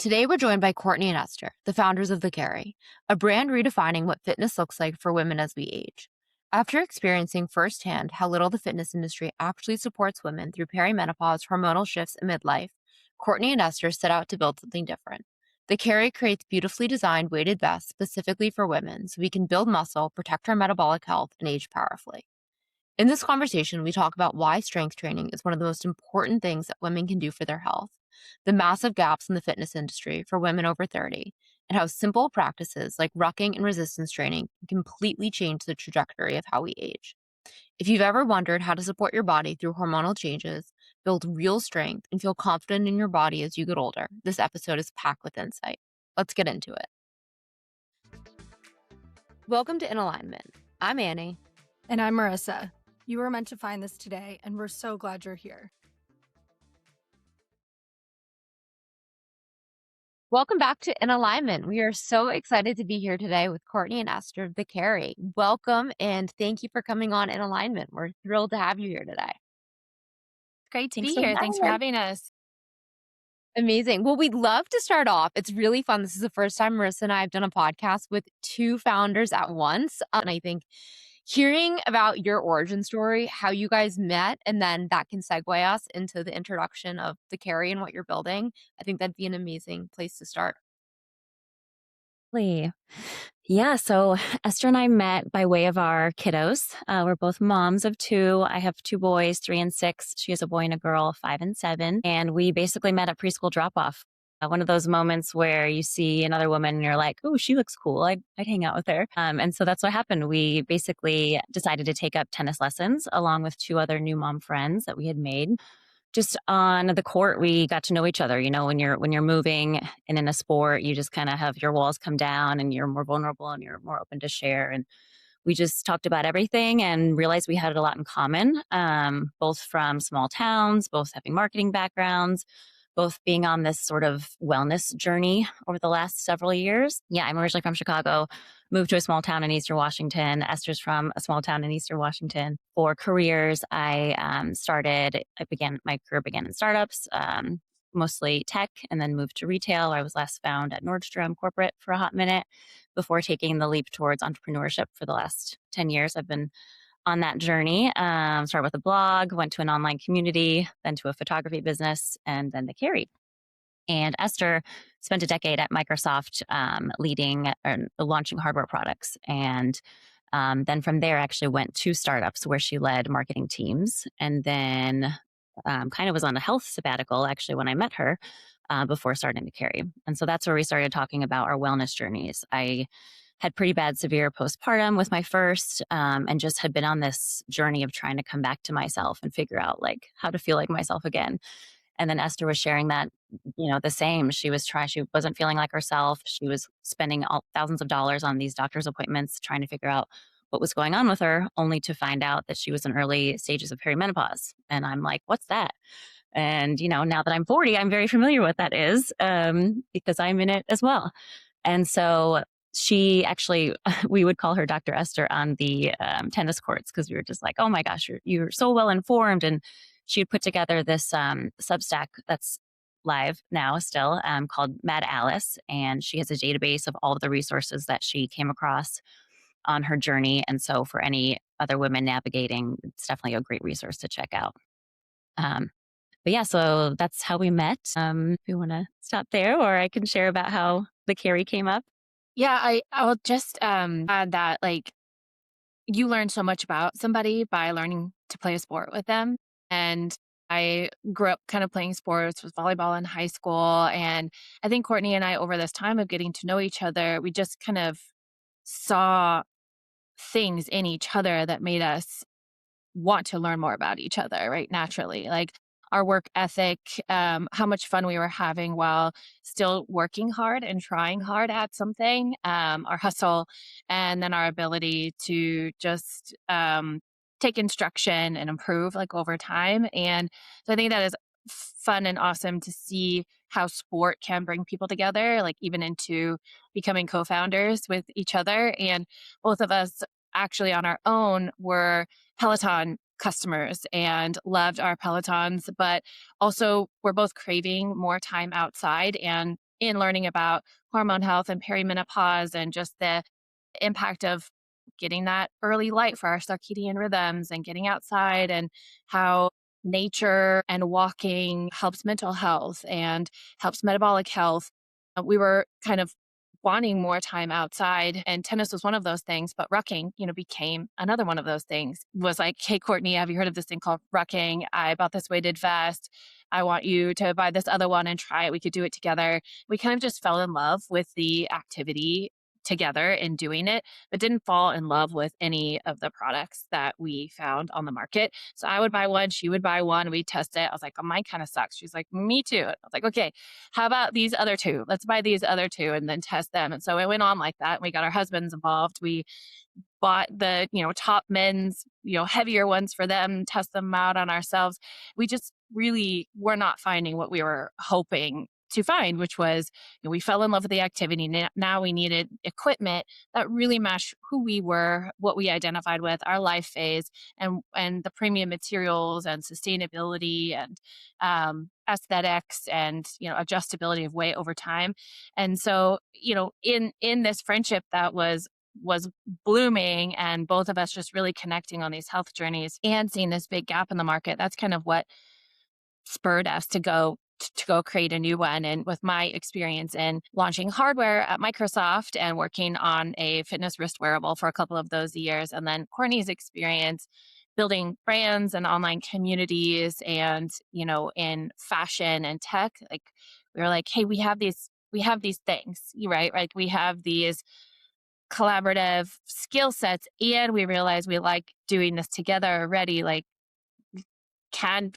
Today, we're joined by Cortney and Esther, the founders of The Carry, a brand redefining what fitness looks like for women as we age. After experiencing firsthand how little the fitness industry actually supports women through perimenopause, hormonal shifts, and midlife, Cortney and Esther set out to build something different. The Carry creates beautifully designed weighted vests specifically for women so we can build muscle, protect our metabolic health, and age powerfully. In this conversation, we talk about why strength training is one of the most important things that women can do for their health, the massive gaps in the fitness industry for women over 30, and how simple practices like rucking and resistance training can completely change the trajectory of how we age. If you've ever wondered how to support your body through hormonal changes, build real strength, and feel confident in your body as you get older, this episode is packed with insight. Let's get into it. Welcome to In Alignment. I'm Annie. And I'm Marissa. You were meant to find this today, and we're so glad you're here. Welcome back to In Alignment. We are so excited to be here today with Cortney and Esther, The Carry. Welcome, and thank you for coming on In Alignment. We're thrilled to have you here today. Great to be here. Thanks for having us. Amazing. Well, we'd love to start off. It's really fun. This is the first time Marissa and I have done a podcast with two founders at once. And I think hearing about your origin story, how you guys met, and then that can segue us into the introduction of The Carry and what you're building, I think that'd be an amazing place to start. Yeah, so Esther and I met by way of our kiddos. We're both moms of two. I have two boys, 3 and 6. She has a boy and a girl, 5 and 7. And we basically met at preschool drop-off. One of those moments where you see another woman and you're like, oh, she looks cool. I'd hang out with her. And so that's what happened. We basically decided to take up tennis lessons along with 2 other new mom friends that we had made. Just on the court, we got to know each other. You know, when you're moving and in a sport, you just kind of have your walls come down and you're more vulnerable and you're more open to share. And we just talked about everything and realized we had a lot in common, both from small towns, both having marketing backgrounds, both being on this sort of wellness journey over the last several years. Yeah, I'm originally from Chicago, moved to a small town in Eastern Washington. Esther's from a small town in Eastern Washington. For careers, my career began in startups, mostly tech, and then moved to retail. I was last found at Nordstrom corporate for a hot minute before taking the leap towards entrepreneurship for the last 10 years. I've been on that journey. Started with a blog, went to an online community, then to a photography business, and then The Carry. And Esther spent a decade at Microsoft leading or launching hardware products. And then from there, actually went to startups where she led marketing teams. And then kind of was on a health sabbatical, actually, when I met her before starting The Carry. And so that's where we started talking about our wellness journeys. I had pretty bad, severe postpartum with my first, and just had been on this journey of trying to come back to myself and figure out like how to feel like myself again. And then Esther was sharing that, the same. She wasn't feeling like herself. She was spending thousands of dollars on these doctor's appointments, trying to figure out what was going on with her, only to find out that she was in early stages of perimenopause. And I'm like, what's that? And, now that I'm 40, I'm very familiar with what that is, because I'm in it as well. And so she actually, we would call her Dr. Esther on the tennis courts because we were just like, oh my gosh, you're so well informed. And she had put together this Substack that's live now still called Mad Alice. And she has a database of all of the resources that she came across on her journey. And so for any other women navigating, it's definitely a great resource to check out. But yeah, so that's how we met. If you want to stop there, or I can share about how The Carry came up. Yeah, I'll just add that you learn so much about somebody by learning to play a sport with them. And I grew up kind of playing sports with volleyball in high school. And I think Cortney and I, over this time of getting to know each other, we just kind of saw things in each other that made us want to learn more about each other, right? Naturally, like our work ethic, how much fun we were having while still working hard and trying hard at something, our hustle, and then our ability to just take instruction and improve over time. And so I think that is fun and awesome to see how sport can bring people together, even into becoming co-founders with each other. And both of us actually on our own were Peloton customers and loved our Pelotons, but also we're both craving more time outside and in learning about hormone health and perimenopause and just the impact of getting that early light for our circadian rhythms and getting outside, and how nature and walking helps mental health and helps metabolic health. We were kind of wanting more time outside, and tennis was one of those things, but rucking, became another one of those things. Was like, hey, Cortney, have you heard of this thing called rucking? I bought this weighted vest. I want you to buy this other one and try it. We could do it together. We kind of just fell in love with the activity together in doing it, but didn't fall in love with any of the products that we found on the market. So I would buy one, she would buy one, we'd test it. I was like, oh, mine kind of sucks. She's like, me too. I was like, okay, how about these other two? Let's buy these other two and then test them. And so it went on like that. We got our husbands involved. We bought the, top men's, heavier ones for them, test them out on ourselves. We just really were not finding what we were hoping to find, which was, we fell in love with the activity. Now we needed equipment that really matched who we were, what we identified with, our life phase, and the premium materials and sustainability and aesthetics and adjustability of weight over time. And so, in this friendship that was blooming, and both of us just really connecting on these health journeys and seeing this big gap in the market, that's kind of what spurred us to go create a new one. And with my experience in launching hardware at Microsoft and working on a fitness wrist wearable for a couple of those years, and then Cortney's experience building brands and online communities and, in fashion and tech, like we were like, hey, we have these things, right? Like we have these collaborative skill sets, and we realize we like doing this together already. Like, can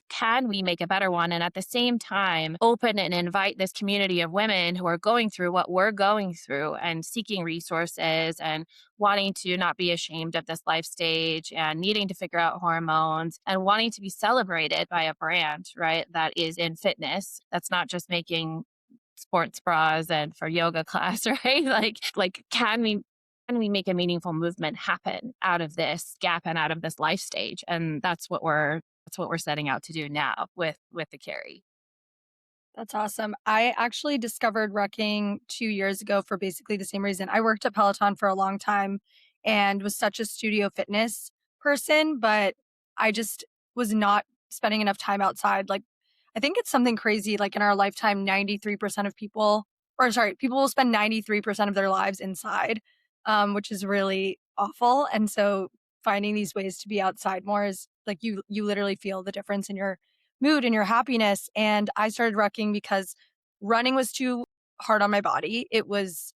we make a better one? And at the same time, open and invite this community of women who are going through what we're going through and seeking resources and wanting to not be ashamed of this life stage and needing to figure out hormones and wanting to be celebrated by a brand, right? That is in fitness. That's not just making sports bras and for yoga class, right? Like can we make a meaningful movement happen out of this gap and out of this life stage? And that's what we're setting out to do now with the Carry. That's awesome. I actually discovered rucking 2 years ago for basically the same reason. I worked at Peloton for a long time and was such a studio fitness person, but I just was not spending enough time outside. Like, I think it's something crazy. Like in our lifetime, 93% of people will spend 93% of their lives inside, which is really awful. And so finding these ways to be outside more is like you literally feel the difference in your mood and your happiness. And I started rucking because running was too hard on my body. It was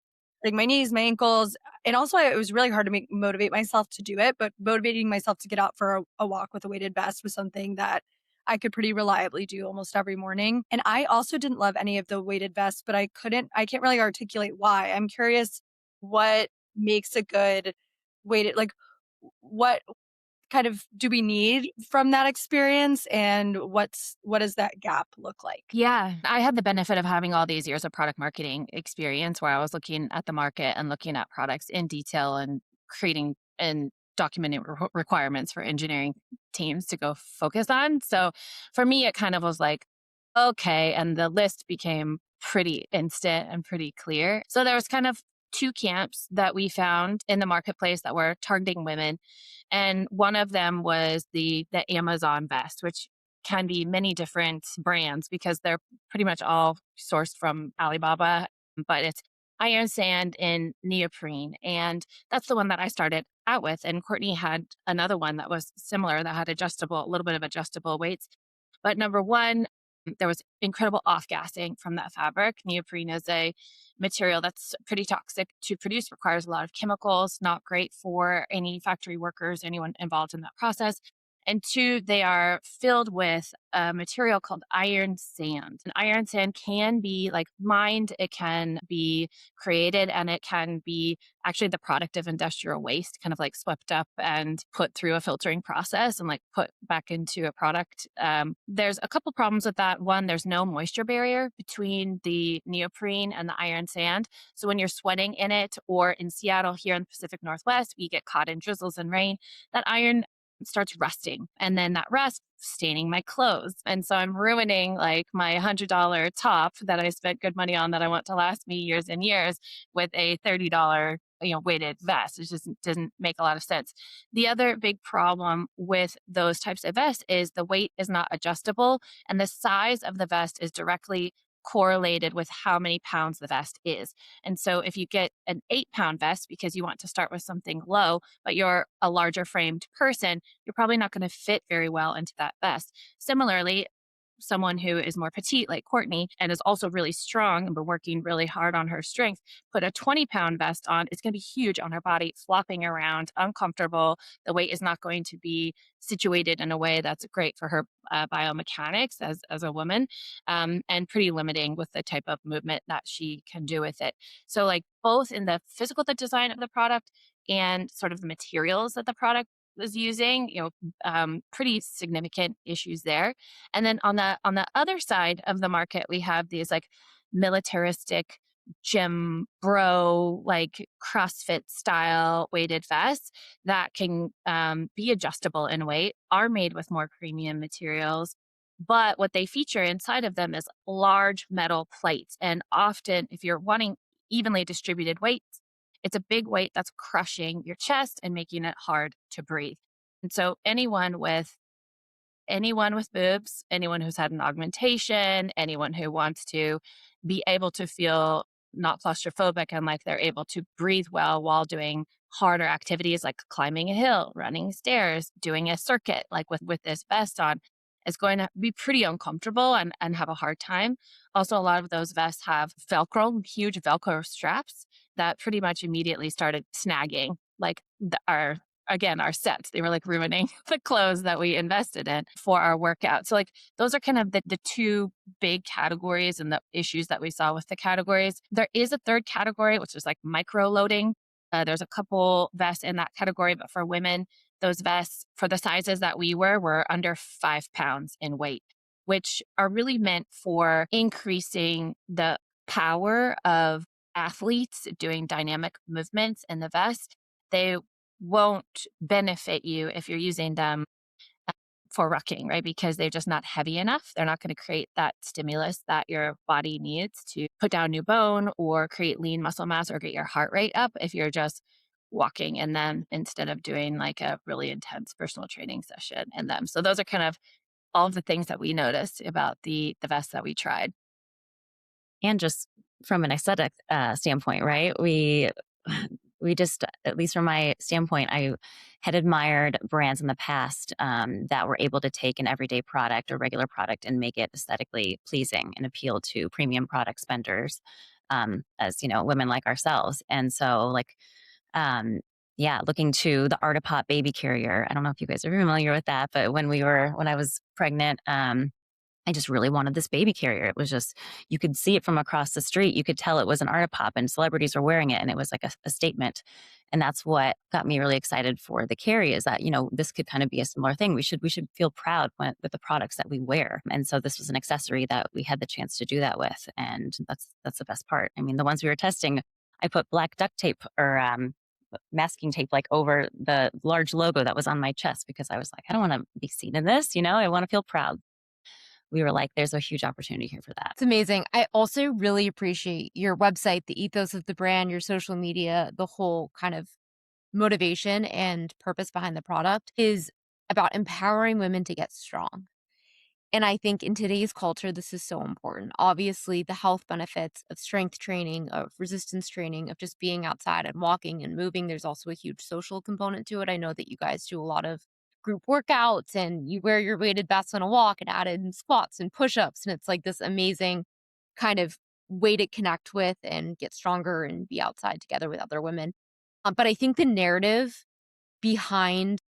like my knees, my ankles, and also it was really hard to motivate myself to do it. But motivating myself to get out for a walk with a weighted vest was something that I could pretty reliably do almost every morning. And I also didn't love any of the weighted vests, but I can't really articulate why. I'm curious what makes a good weighted, like what kind of do we need from that experience, and what does that gap look like? Yeah, I had the benefit of having all these years of product marketing experience where I was looking at the market and looking at products in detail and creating and documenting requirements for engineering teams to go focus on. So for me, it kind of was like, okay. And the list became pretty instant and pretty clear. So there was kind of two camps that we found in the marketplace that were targeting women. And one of them was the Amazon vest, which can be many different brands because they're pretty much all sourced from Alibaba, but it's iron sand and neoprene. And that's the one that I started out with. And Cortney had another one that was similar that had a little bit of adjustable weights. But number one, there was incredible off-gassing from that fabric. Neoprene is a material that's pretty toxic to produce, requires a lot of chemicals, not great for any factory workers, anyone involved in that process. And two, they are filled with a material called iron sand. And iron sand can be like mined, it can be created, and it can be actually the product of industrial waste, kind of like swept up and put through a filtering process and like put back into a product. There's a couple problems with that. One, there's no moisture barrier between the neoprene and the iron sand. So when you're sweating in it, or in Seattle here in the Pacific Northwest, we get caught in drizzles and rain. That iron starts rusting. And then that rust staining my clothes. And so I'm ruining like my $100 top that I spent good money on that I want to last me years and years with a $30 weighted vest. It just doesn't make a lot of sense. The other big problem with those types of vests is the weight is not adjustable and the size of the vest is directly correlated with how many pounds the vest is. And so if you get an 8-pound vest because you want to start with something low, but you're a larger framed person, you're probably not going to fit very well into that vest. Similarly, someone who is more petite like Cortney and is also really strong and been working really hard on her strength, put a 20-pound vest on, it's going to be huge on her body, flopping around, uncomfortable. The weight is not going to be situated in a way that's great for her biomechanics as a woman, and pretty limiting with the type of movement that she can do with it. So like both in the physical the design of the product and sort of the materials that the product was using, pretty significant issues there. And then on the other side of the market, we have these like militaristic gym bro, like CrossFit style weighted vests that can be adjustable in weight, are made with more premium materials. But what they feature inside of them is large metal plates. And often, if you're wanting evenly distributed weights, it's a big weight that's crushing your chest and making it hard to breathe. And so anyone with boobs, anyone who's had an augmentation, anyone who wants to be able to feel not claustrophobic and like they're able to breathe well while doing harder activities like climbing a hill, running stairs, doing a circuit, like with this vest on, is going to be pretty uncomfortable and have a hard time. Also, a lot of those vests have Velcro, huge Velcro straps that pretty much immediately started snagging like our sets. They were like ruining the clothes that we invested in for our workout. So like those are kind of the two big categories and the issues that we saw with the categories. There is a third category, which is like micro loading. There's a couple vests in that category, but for women, those vests for the sizes that we were under 5 pounds in weight, which are really meant for increasing the power of athletes doing dynamic movements in the vest. They won't benefit you if you're using them for rucking, right? Because they're just not heavy enough. They're not going to create that stimulus that your body needs to put down new bone or create lean muscle mass or get your heart rate up if you're just walking in them instead of doing like a really intense personal training session in them. So those are kind of all of the things that we noticed about the vests that we tried. And just from an aesthetic standpoint, right? We just, at least from my standpoint, I had admired brands in the past that were able to take an everyday product or regular product and make it aesthetically pleasing and appeal to premium product spenders, as women like ourselves. And so, like, looking to the Artipop baby carrier. I don't know if you guys are familiar with that, but when I was pregnant, I just really wanted this baby carrier. It was just, you could see it from across the street. You could tell it was an Artipop and celebrities were wearing it. And it was like a statement. And that's what got me really excited for the carry is that, this could kind of be a similar thing. We should feel proud with the products that we wear. And so this was an accessory that we had the chance to do that with. And that's the best part. I mean, the ones we were testing, I put black duct tape or masking tape like over the large logo that was on my chest because I was like, I don't want to be seen in this. I want to feel proud. We were like, there's a huge opportunity here for that. It's amazing. I also really appreciate your website, the ethos of the brand, your social media, the whole kind of motivation and purpose behind the product is about empowering women to get strong. And I think in today's culture, this is so important. Obviously, the health benefits of strength training, of resistance training, of just being outside and walking and moving. There's also a huge social component to it. I know that you guys do a lot of group workouts and you wear your weighted vests on a walk and add in squats and push-ups. And it's like this amazing kind of way to connect with and get stronger and be outside together with other women. But I think the narrative behind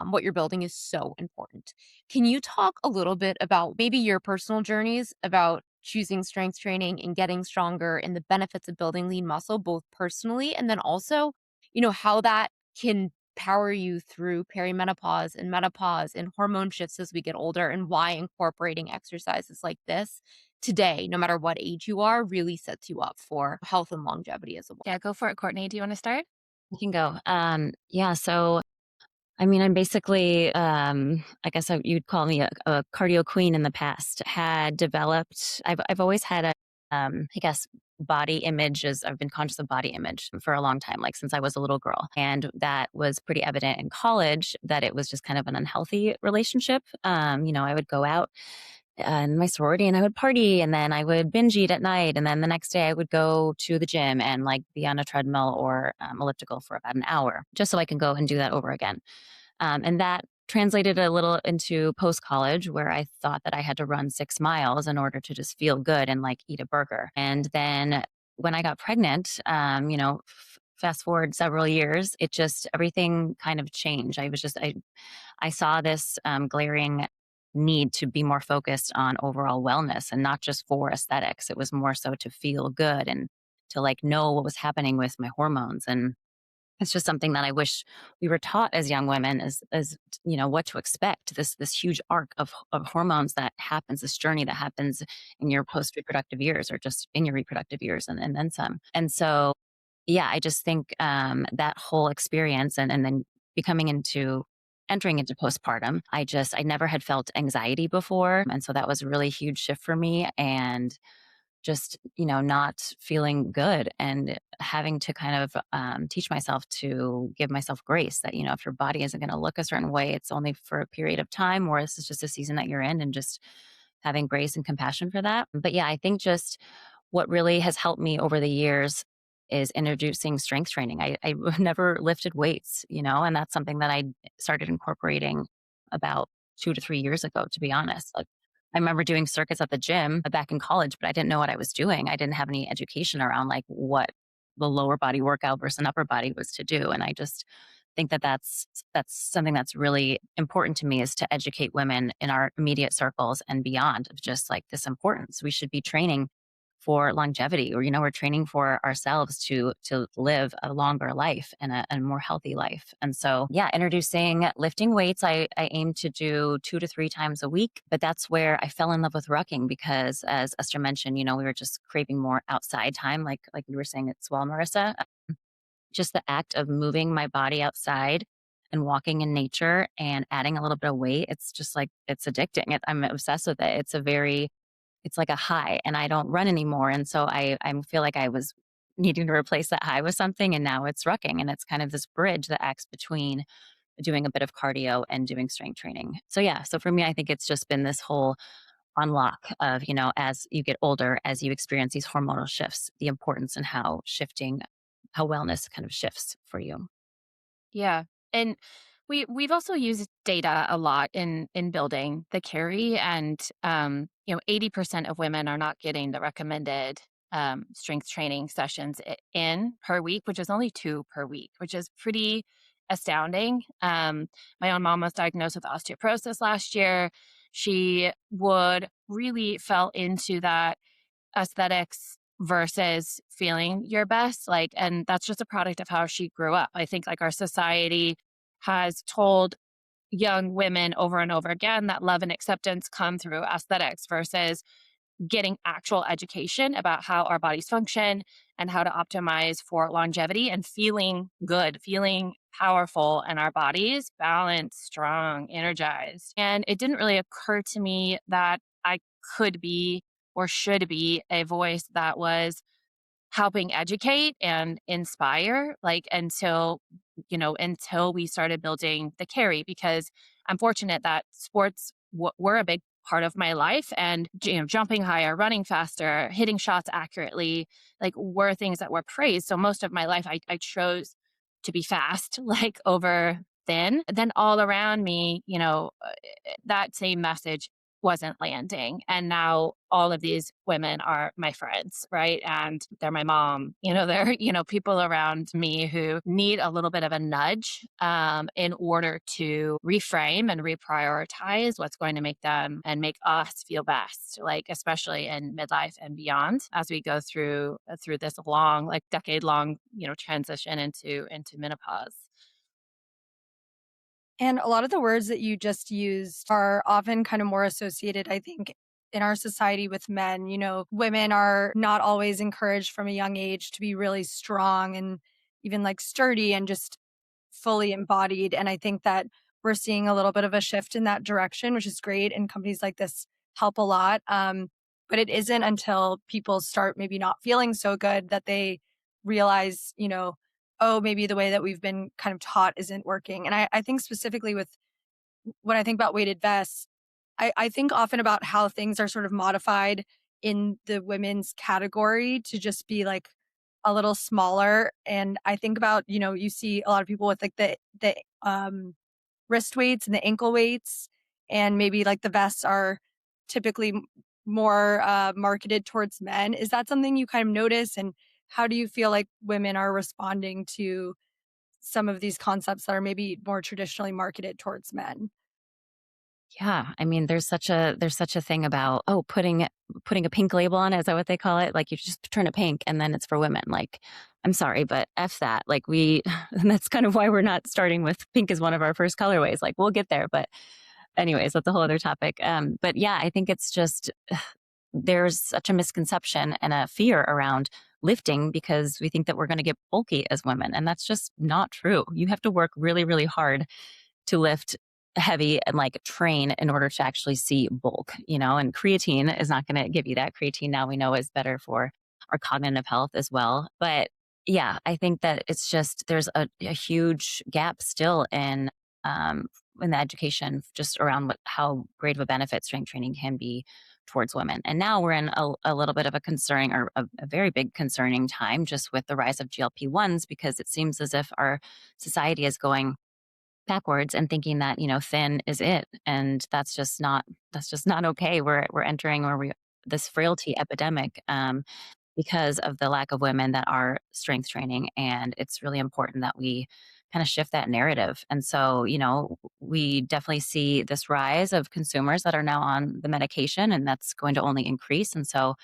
what you're building is so important. Can you talk a little bit about maybe your personal journeys about choosing strength training and getting stronger and the benefits of building lean muscle, both personally and then also, how that can power you through perimenopause and menopause and hormone shifts as we get older and why incorporating exercises like this today, no matter what age you are, really sets you up for health and longevity as well. Yeah, go for it, Cortney. Do you want to start? You can go. So I mean, I'm basically, I guess you'd call me a cardio queen in the past. Had developed, I've always had a, I guess, body images. I've been conscious of body image for a long time, like since I was a little girl. And that was pretty evident in college that it was just kind of an unhealthy relationship. I would go out in my sorority and I would party and then I would binge eat at night. And then the next day I would go to the gym and like be on a treadmill or elliptical for about an hour just so I can go and do that over again. And that translated a little into post college where I thought that I had to run 6 miles in order to just feel good and like eat a burger. And then when I got pregnant, fast forward several years, it just everything kind of changed. I saw this glaring need to be more focused on overall wellness and not just for aesthetics. It was more so to feel good and to like know what was happening with my hormones. And it's just something that I wish we were taught as young women as what to expect. This huge arc of hormones that happens, this journey that happens in your post reproductive years or just in your reproductive years and then some. And so yeah, I just think that whole experience and then becoming into entering into postpartum, I never had felt anxiety before. And so that was a really huge shift for me. And just not feeling good and having to kind of teach myself to give myself grace that if your body isn't going to look a certain way, it's only for a period of time, or this is just a season that you're in, and just having grace and compassion for that. But yeah, I think just what really has helped me over the years is introducing strength training. I never lifted weights, and that's something that I started incorporating about 2 to 3 years ago, to be honest. Like, I remember doing circuits at the gym back in college, but I didn't know what I was doing. I didn't have any education around like what the lower body workout versus an upper body was to do. And I just think that that's something that's really important to me, is to educate women in our immediate circles and beyond of just like this importance. We should be training for longevity, or we're training for ourselves to live a longer life and a more healthy life. And so yeah, introducing lifting weights, I aim to do 2 to 3 times a week. But that's where I fell in love with rucking, because as Esther mentioned, we were just craving more outside time, like you were saying as well, Marissa. Just the act of moving my body outside and walking in nature and adding a little bit of weight, it's just like it's addicting. I'm obsessed with it. It's like a high, and I don't run anymore. And so I feel like I was needing to replace that high with something, and now it's rucking, and it's kind of this bridge that acts between doing a bit of cardio and doing strength training. So yeah, so for me, I think it's just been this whole unlock of, as you get older, as you experience these hormonal shifts, the importance and how wellness kind of shifts for you. Yeah. And we've also used data a lot in building the carry, and 80% of women are not getting the recommended strength training sessions in per week, which is only 2 per week, which is pretty astounding. My own mom was diagnosed with osteoporosis last year. She would really fell into that aesthetics versus feeling your best, like, and that's just a product of how she grew up. I think like our society has told young women over and over again that love and acceptance come through aesthetics versus getting actual education about how our bodies function and how to optimize for longevity and feeling good, feeling powerful in our bodies, balanced, strong, energized. And it didn't really occur to me that I could be or should be a voice that was helping educate and inspire, like, until we started building the carry, because I'm fortunate that sports were a big part of my life, and jumping higher, running faster, hitting shots accurately, like, were things that were praised. So most of my life I chose to be fast, like, over thin. Then all around me, that same message wasn't landing. And now all of these women are my friends, right? And they're my mom, they're, people around me who need a little bit of a nudge in order to reframe and reprioritize what's going to make them and make us feel best, like, especially in midlife and beyond, as we go through this long, like, decade long, transition into menopause. And a lot of the words that you just used are often kind of more associated, I think, in our society with men. Women are not always encouraged from a young age to be really strong and even like sturdy and just fully embodied. And I think that we're seeing a little bit of a shift in that direction, which is great. And companies like this help a lot. But it isn't until people start maybe not feeling so good that they realize, oh, maybe the way that we've been kind of taught isn't working. And I think specifically with when I think about weighted vests, I think often about how things are sort of modified in the women's category to just be like a little smaller. And I think about, you see a lot of people with like the wrist weights and the ankle weights, and maybe like the vests are typically more marketed towards men. Is that something you kind of notice? And how do you feel like women are responding to some of these concepts that are maybe more traditionally marketed towards men? Yeah, I mean, there's such a thing about putting a pink label on it. Is that what they call it? Like you just turn it pink and then it's for women. Like, I'm sorry, but f that. Like and that's kind of why we're not starting with pink as one of our first colorways. Like we'll get there, but anyways, that's a whole other topic. But yeah, I think it's just there's such a misconception and a fear around lifting because we think that we're going to get bulky as women, and that's just not true. You have to work really, really hard to lift heavy and like train in order to actually see bulk, and creatine is not going to give you that. Creatine now we know is better for our cognitive health as well. But yeah, I think that it's just there's a huge gap still in the education just around how great of a benefit strength training can be towards women. And now we're in a little bit of a concerning or a very big concerning time just with the rise of GLP-1s because it seems as if our society is going backwards and thinking that thin is it, and that's just not okay. We're entering where we this frailty epidemic because of the lack of women that are strength training, and it's really important that we kind of shift that narrative. And so we definitely see this rise of consumers that are now on the medication, and that's going to only increase. And so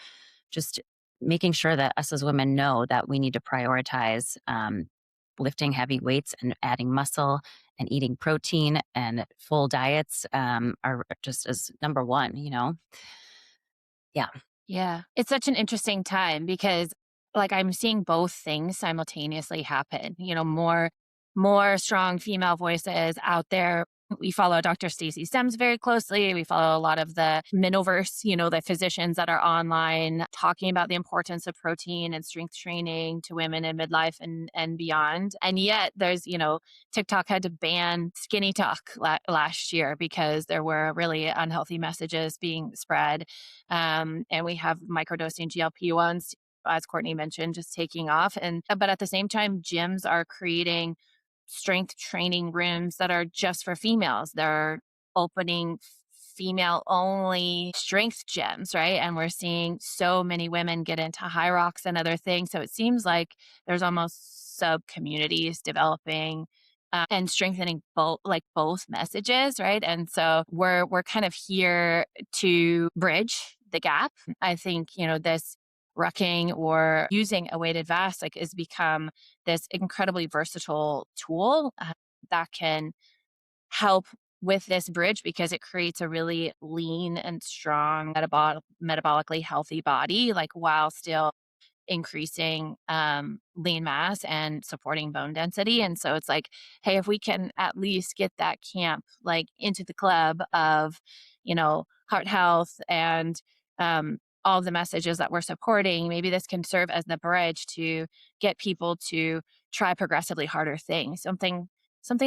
just making sure that us as women know that we need to prioritize lifting heavy weights and adding muscle and eating protein and full diets are just as number one. Yeah. Yeah. It's such an interesting time because like I'm seeing both things simultaneously happen. More strong female voices out there. We follow Dr. Stacey Stems very closely. We follow a lot of the Minoverse, the physicians that are online talking about the importance of protein and strength training to women in midlife and beyond. And yet there's, TikTok had to ban skinny talk last year because there were really unhealthy messages being spread. And we have microdosing GLP-1s, as Cortney mentioned, just taking off. But at the same time, gyms are creating strength training rooms that are just for females. They're opening female only strength gyms, right? And we're seeing so many women get into high rocks and other things. So it seems like there's almost sub communities developing and strengthening both messages, right? And so we're kind of here to bridge the gap. I think, this rucking or using a weighted vest has become this incredibly versatile tool that can help with this bridge because it creates a really lean and strong metabolically healthy body, like while still increasing lean mass and supporting bone density. And so it's like, hey, if we can at least get that camp like into the club of, heart health and all the messages that we're supporting, maybe this can serve as the bridge to get people to try progressively harder things. Something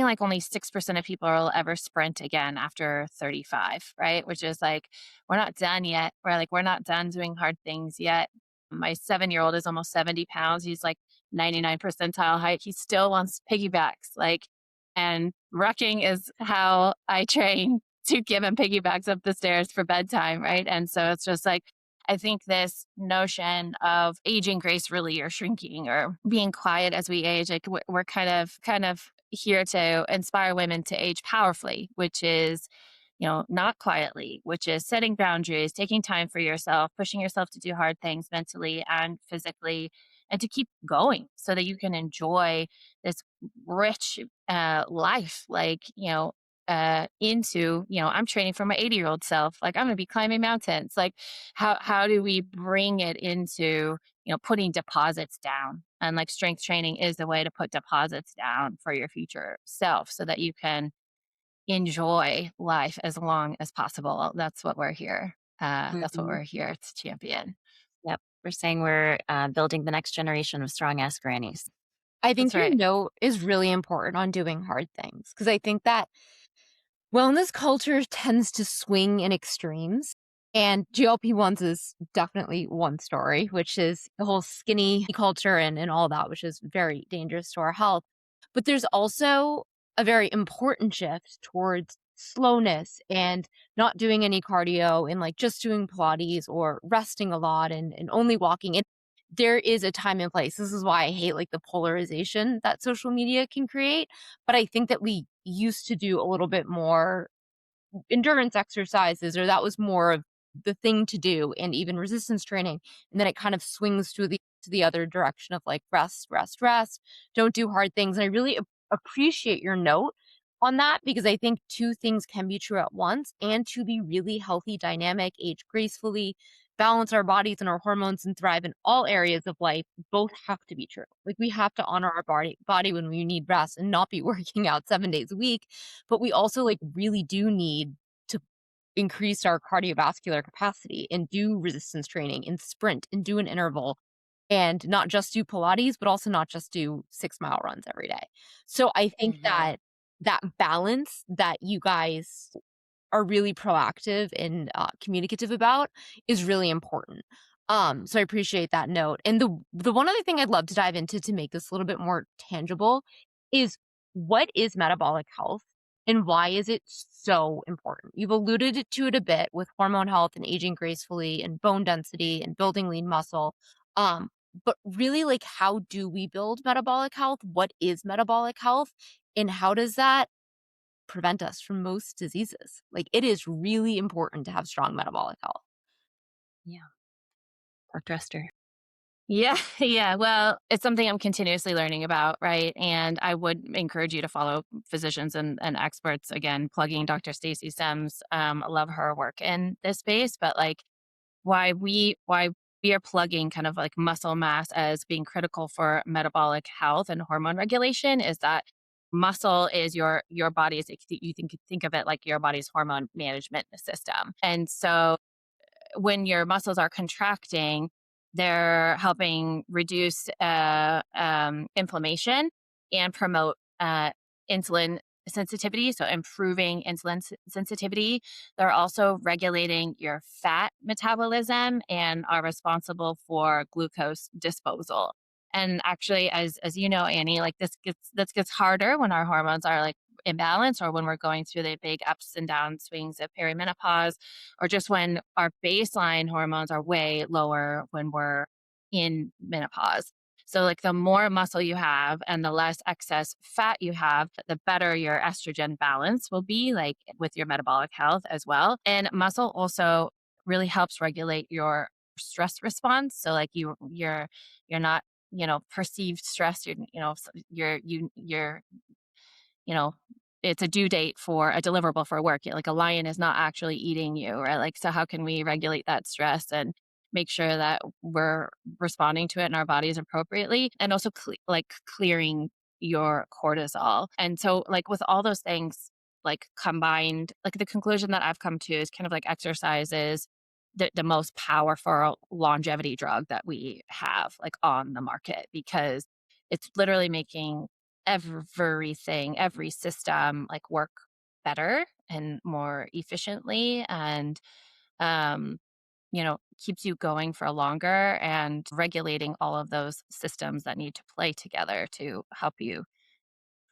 like only 6% of people will ever sprint again after 35, right? Which is like, we're not done yet. We're not done doing hard things yet. My 7-year-old is almost 70 pounds. He's like 99 percentile height. He still wants piggybacks. And rucking is how I train to give him piggybacks up the stairs for bedtime, right? And so it's just like, I think this notion of aging gracefully or shrinking or being quiet as we age, like we're kind of here to inspire women to age powerfully, which is, not quietly, which is setting boundaries, taking time for yourself, pushing yourself to do hard things mentally and physically, and to keep going so that you can enjoy this rich life. I'm training for my 80-year-old self. Like I'm going to be climbing mountains. Like how do we bring it into, putting deposits down. And like strength training is the way to put deposits down for your future self so that you can enjoy life as long as possible. That's what we're here. That's what Mhm. we're here to champion. Yep. We're saying we're building the next generation of strong ass grannies. I That's think your right. note is really important on doing hard things because I think that wellness culture tends to swing in extremes. And GLP-1s is definitely one story, which is the whole skinny culture and all that, which is very dangerous to our health. But there's also a very important shift towards slowness and not doing any cardio and like just doing Pilates or resting a lot and only walking. And there is a time and place. This is why I hate like the polarization that social media can create. But I think that we used to do a little bit more endurance exercises, or that was more of the thing to do, and even resistance training. And then it kind of swings to the other direction of like rest, rest, rest. Don't do hard things. And I really appreciate your note on that because I think two things can be true at once, and to be really healthy, dynamic, age gracefully, balance our bodies and our hormones and thrive in all areas of life, both have to be true. Like we have to honor our body when we need rest and not be working out 7 days a week. But we also like really do need to increase our cardiovascular capacity and do resistance training and sprint and do an interval and not just do Pilates, but also not just do 6-mile runs every day. So I think Mhm. that that balance that you guys are really proactive and communicative about is really important. So I appreciate that note. And the one other thing I'd love to dive into to make this a little bit more tangible is what is metabolic health and why is it so important? You've alluded to it a bit with hormone health and aging gracefully and bone density and building lean muscle. Um, but really, like, how do we build metabolic health? What is metabolic health? And how does that prevent us from most diseases? Like, it is really important to have strong metabolic health. Yeah. Dr. Esther. Yeah, yeah. Well, it's something I'm continuously learning about, right? And I would encourage you to follow physicians and experts. Again, plugging Dr. Stacey Sims. I love her work in this space, but like why we are plugging kind of like muscle mass as being critical for metabolic health and hormone regulation is that muscle is your body's, you think of it like your body's hormone management system. And so when your muscles are contracting, they're helping reduce inflammation and promote insulin sensitivity, so improving insulin sensitivity. They're also regulating your fat metabolism and are responsible for glucose disposal. And actually, as you know, Annie, like this gets harder when our hormones are like imbalance or when we're going through the big ups and down swings of perimenopause or just when our baseline hormones are way lower when we're in menopause. So, like, the more muscle you have and the less excess fat you have, the better your estrogen balance will be, like with your metabolic health as well. And muscle also really helps regulate your stress response. So, like, you're not, perceived stress. You're you know, it's a due date for a deliverable for work. Like a lion is not actually eating you, right? Like, so how can we regulate that stress and make sure that we're responding to it in our bodies appropriately and also like clearing your cortisol. And so like with all those things like combined, like the conclusion that I've come to is kind of like exercise is the most powerful longevity drug that we have like on the market because it's literally making everything, every system like work better and more efficiently and um keeps you going for longer and regulating all of those systems that need to play together to help you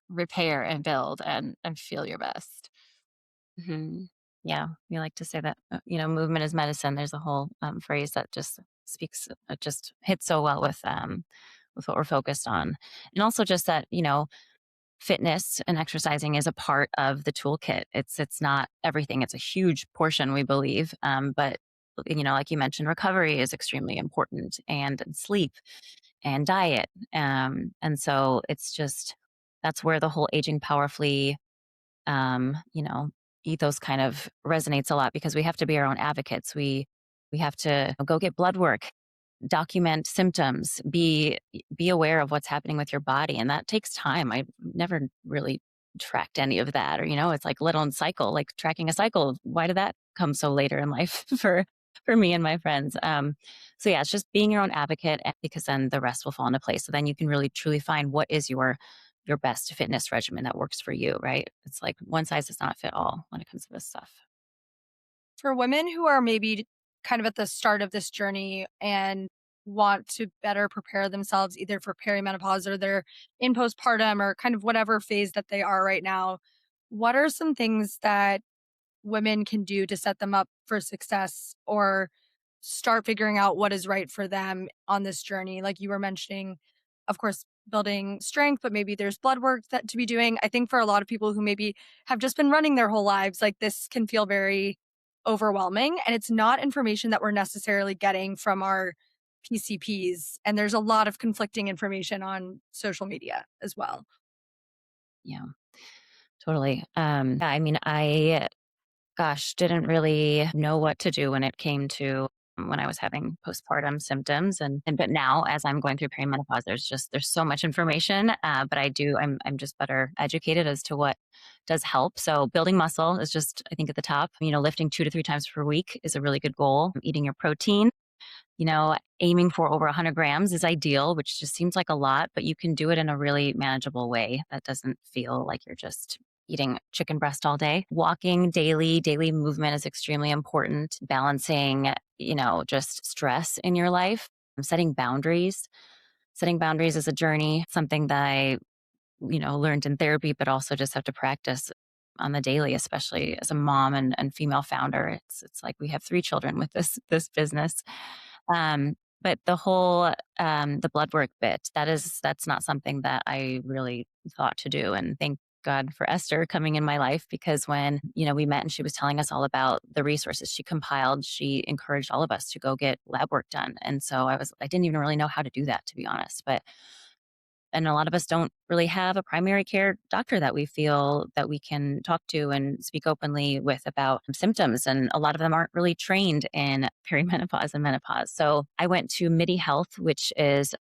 repair and build and feel your best. Hmm. Yeah. We like to say that, movement is medicine. There's a whole phrase that just speaks, just hits so well with what we're focused on. And also just that, fitness and exercising is a part of the toolkit. It's not everything. It's a huge portion, we believe. But like you mentioned, recovery is extremely important, and sleep and diet. And so it's just that's where the whole aging powerfully, um, you know, ethos kind of resonates a lot because we have to be our own advocates. We have to go get blood work document symptoms, be aware of what's happening with your body. And that takes time. I've never really tracked any of that. Or, it's like let on cycle, like tracking a cycle. Why did that come so later in life for me and my friends? So yeah, it's just being your own advocate, because then the rest will fall into place. So then you can really truly find what is your best fitness regimen that works for you, right? It's like one size does not fit all when it comes to this stuff. For women who are maybe kind of at the start of this journey and want to better prepare themselves either for perimenopause or they're in postpartum or kind of whatever phase that they are right now, what are some things that women can do to set them up for success or start figuring out what is right for them on this journey? Like you were mentioning, of course, building strength, but maybe there's blood work that to be doing. I think for a lot of people who maybe have just been running their whole lives, like this can feel very overwhelming, and it's not information that we're necessarily getting from our PCPs. And there's a lot of conflicting information on social media as well. Yeah, totally. Yeah, I mean, didn't really know what to do when it came to when I was having postpartum symptoms. But now as I'm going through perimenopause, there's so much information. But I'm just better educated as to what does help. So building muscle is just, I think, at the top. Lifting 2 to 3 times per week is a really good goal. Eating your protein, aiming for over 100 grams is ideal, which just seems like a lot, but you can do it in a really manageable way that doesn't feel like you're just eating chicken breast all day. Walking daily movement is extremely important. Balancing, just stress in your life. Setting boundaries. Setting boundaries is a journey, something that I, learned in therapy, but also just have to practice on the daily, especially as a mom and female founder. It's like we have 3 children with this business. But the whole the blood work bit, that's not something that I really thought to do. And thank God for Esther coming in my life, because when, we met and she was telling us all about the resources she compiled, she encouraged all of us to go get lab work done. And so I didn't even really know how to do that, to be honest. And a lot of us don't really have a primary care doctor that we feel that we can talk to and speak openly with about symptoms. And a lot of them aren't really trained in perimenopause and menopause. So I went to MIDI Health, which is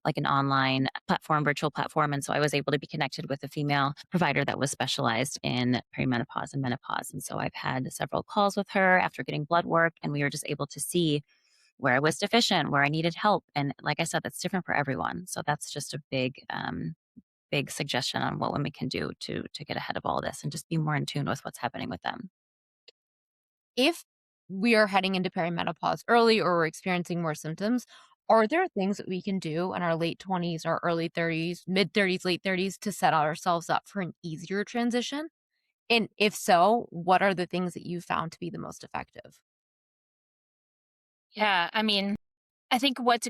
like an online platform, virtual platform. And so I was able to be connected with a female provider that was specialized in perimenopause and menopause. And so I've had several calls with her after getting blood work, and we were just able to see where I was deficient, where I needed help. And like I said, that's different for everyone. So that's just a big suggestion on what women can do to get ahead of all this and just be more in tune with what's happening with them. If we are heading into perimenopause early or we're experiencing more symptoms, are there things that we can do in our late 20s, our early 30s, mid 30s, late 30s to set ourselves up for an easier transition? And if so, what are the things that you found to be the most effective? Yeah, I mean, I think what's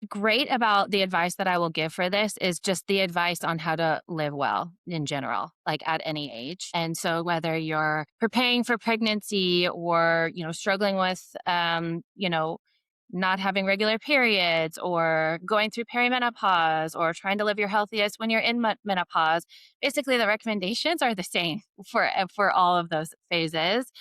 great about the advice that I will give for this is just the advice on how to live well in general, like at any age. And so whether you're preparing for pregnancy or, struggling with, not having regular periods or going through perimenopause or trying to live your healthiest when you're in menopause, basically the recommendations are the same for all of those phases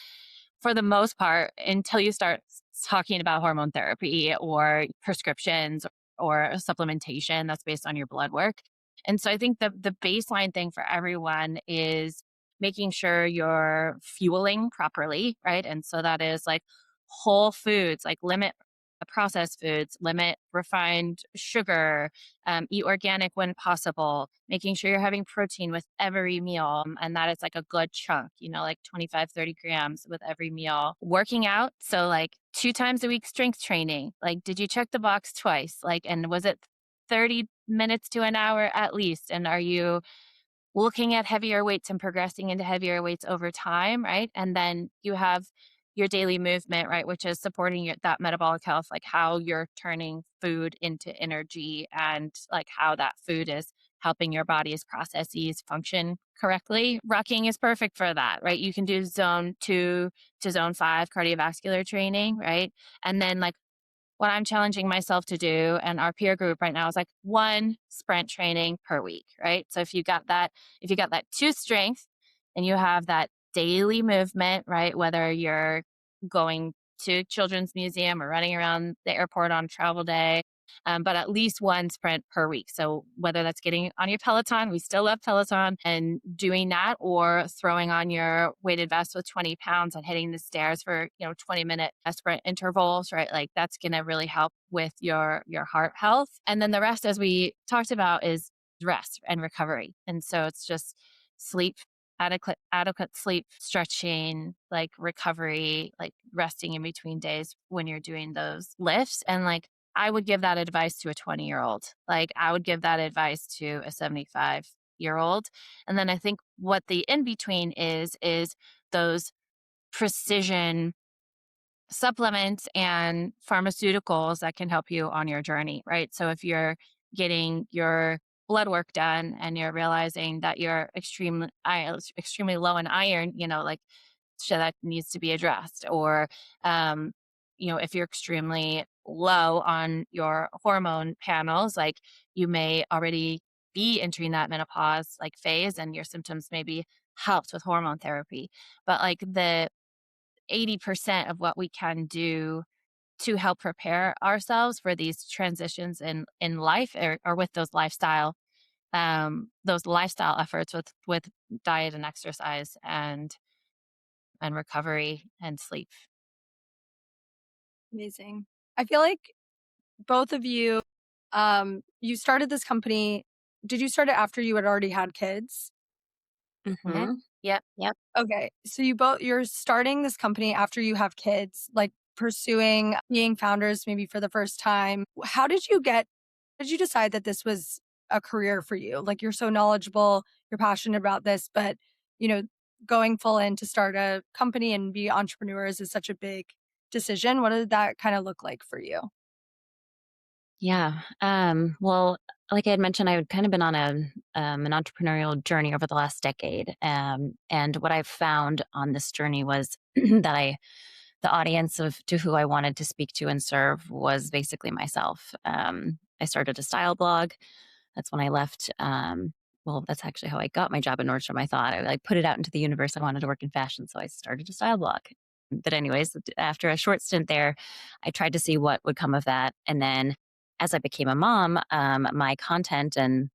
for the most part, until you start talking about hormone therapy or prescriptions or supplementation that's based on your blood work. And so I think the baseline thing for everyone is making sure you're fueling properly, right? And so that is like whole foods, like limit processed foods, limit refined sugar, eat organic when possible, making sure you're having protein with every meal. And that is like a good chunk, like 25, 30 grams with every meal. Working out. So like 2 times a week strength training. Like, did you check the box twice? Like, and was it 30 minutes to an hour at least? And are you looking at heavier weights and progressing into heavier weights over time, right? And then you have your daily movement, right, which is supporting that metabolic health, like how you're turning food into energy and like how that food is helping your body's processes function correctly. Rucking is perfect for that, right? You can do zone 2 to zone 5 cardiovascular training, right? And then like what I'm challenging myself to do and our peer group right now is like 1 sprint training per week, right? So if you got that 2 strength and you have that daily movement, right? Whether you're going to Children's Museum or running around the airport on travel day. But at least one sprint per week. So whether that's getting on your Peloton, we still love Peloton, and doing that, or throwing on your weighted vest with 20 pounds and hitting the stairs for, 20-minute sprint intervals, right? Like that's going to really help with your heart health. And then the rest, as we talked about, is rest and recovery. And so it's just sleep, adequate sleep, stretching, like recovery, like resting in between days when you're doing those lifts. And like I would give that advice to a 20-year-old. Like I would give that advice to a 75-year-old. And then I think what the in between is those precision supplements and pharmaceuticals that can help you on your journey, right? So if you're getting your blood work done and you're realizing that you're extremely low in iron, like so that needs to be addressed. Or, if you're extremely low on your hormone panels, like you may already be entering that menopause like phase and your symptoms may be helped with hormone therapy. But like the 80% of what we can do to help prepare ourselves for these transitions in life, or with those lifestyle efforts with diet and exercise and recovery and sleep. Amazing. I feel like both of you, you started this company. Did you start it after you had already had kids? Mm-hmm. Yep. Okay. So you're starting this company after you have kids, like pursuing being founders maybe for the first time. Did you decide that this was a career for you? Like you're so knowledgeable, you're passionate about this, but you know, going full in to start a company and be entrepreneurs is such a big decision. What did that kind of look like for you? Yeah. Well, like I had mentioned, I had kind of been on an entrepreneurial journey over the last decade. And what I've found on this journey was that the audience to who I wanted to speak to and serve was basically myself. I started a style blog. That's when I left. Well, that's actually how I got my job at Nordstrom. I thought I like put it out into the universe. I wanted to work in fashion, so I started a style blog. But anyways, after a short stint there, I tried to see what would come of that, and then as I became a mom, my content and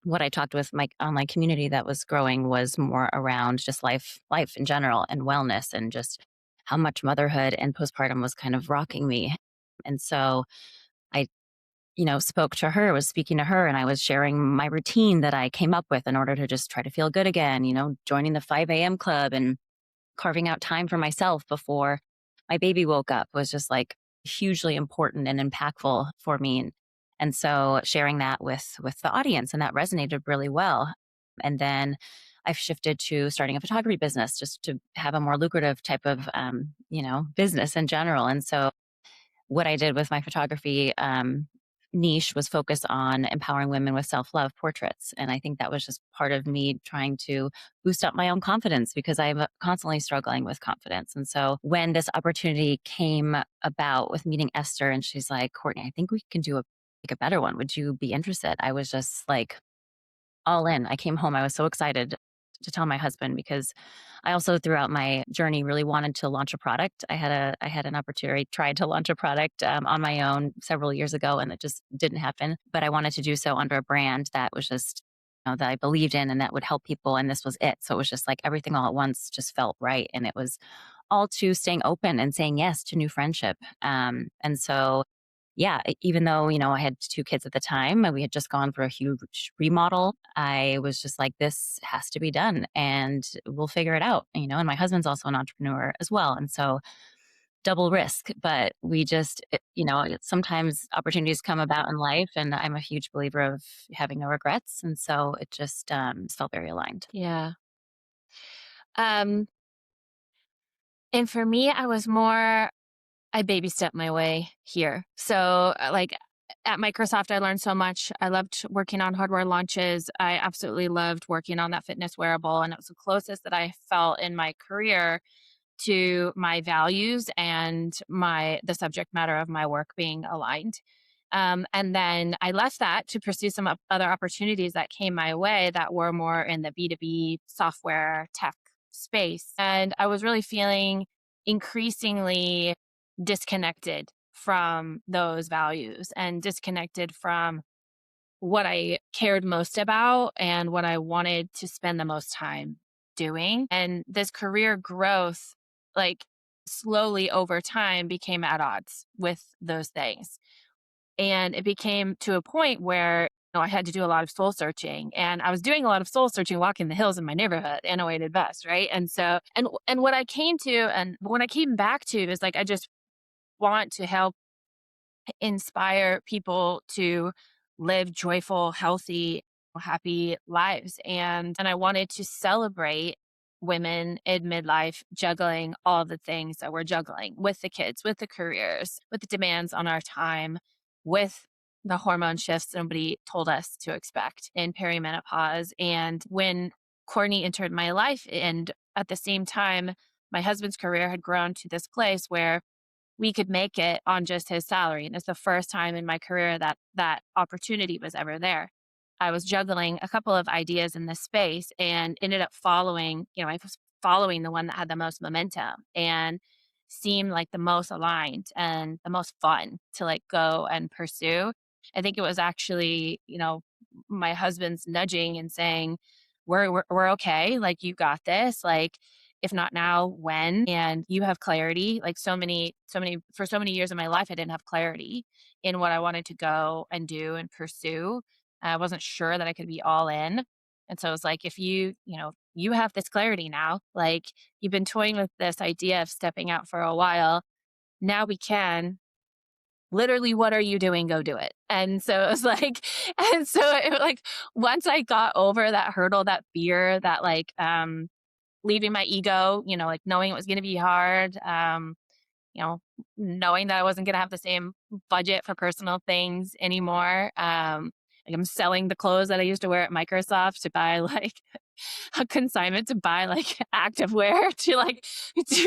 what I talked with my online community that was growing was more around just life in general and wellness and just how much motherhood and postpartum was kind of rocking me. And so I, spoke to her, was speaking to her, and I was sharing my routine that I came up with in order to just try to feel good again, joining the 5 a.m. club and carving out time for myself before my baby woke up was just like hugely important and impactful for me. And so sharing that with the audience, and that resonated really well. And then I've shifted to starting a photography business just to have a more lucrative type of, business in general. And so what I did with my photography niche was focus on empowering women with self-love portraits. And I think that was just part of me trying to boost up my own confidence because I'm constantly struggling with confidence. And so when this opportunity came about with meeting Esther and she's like, Cortney, I think we can do a better one. Would you be interested? I was just like all in. I came home. I was so excited to tell my husband because I also throughout my journey really wanted to launch a product. I had an opportunity, tried to launch a product on my own several years ago, and it just didn't happen. But I wanted to do so under a brand that was just that I believed in and that would help people. And this was it. So it was just like everything all at once just felt right, and it was all to staying open and saying yes to new friendship. And so yeah, even though, I had 2 kids at the time, and we had just gone for a huge remodel, I was just like, this has to be done and we'll figure it out, and my husband's also an entrepreneur as well. And so double risk, but we just, sometimes opportunities come about in life, and I'm a huge believer of having no regrets. And so it just felt very aligned. Yeah. Um, and for me, I baby stepped my way here. So like at Microsoft, I learned so much. I loved working on hardware launches. I absolutely loved working on that fitness wearable. And it was the closest that I felt in my career to my values and the subject matter of my work being aligned. And then I left that to pursue some other opportunities that came my way that were more in the B2B software tech space. And I was really feeling increasingly disconnected from those values and disconnected from what I cared most about and what I wanted to spend the most time doing. And this career growth, like slowly over time, became at odds with those things. And it became to a point where I had to do a lot of soul searching, and I was doing a lot of soul searching walking the hills in my neighborhood in a weighted vest, right? And so, and what I came to, and when I came back to, is like I just want to help inspire people to live joyful, healthy, happy lives. And I wanted to celebrate women in midlife juggling all the things that we're juggling with the kids, with the careers, with the demands on our time, with the hormone shifts nobody told us to expect in perimenopause. And when Cortney entered my life, and at the same time, my husband's career had grown to this place where we could make it on just his salary. And it's the first time in my career that that opportunity was ever there. I was juggling a couple of ideas in this space and ended up following, I was following the one that had the most momentum and seemed like the most aligned and the most fun to like go and pursue. I think it was actually, my husband's nudging and saying, we're okay. Like, you got this. Like, if not now, when? And you have clarity. Like for so many years of my life, I didn't have clarity in what I wanted to go and do and pursue. I wasn't sure that I could be all in. And so it was like, if you have this clarity now, like you've been toying with this idea of stepping out for a while. Now we can. Literally, what are you doing? Go do it. And so it was like, and so it was like, once I got over that hurdle, that fear, that like, leaving my ego, like knowing it was going to be hard, you know, knowing that I wasn't going to have the same budget for personal things anymore. Like, I'm selling the clothes that I used to wear at Microsoft to buy like a consignment to buy like activewear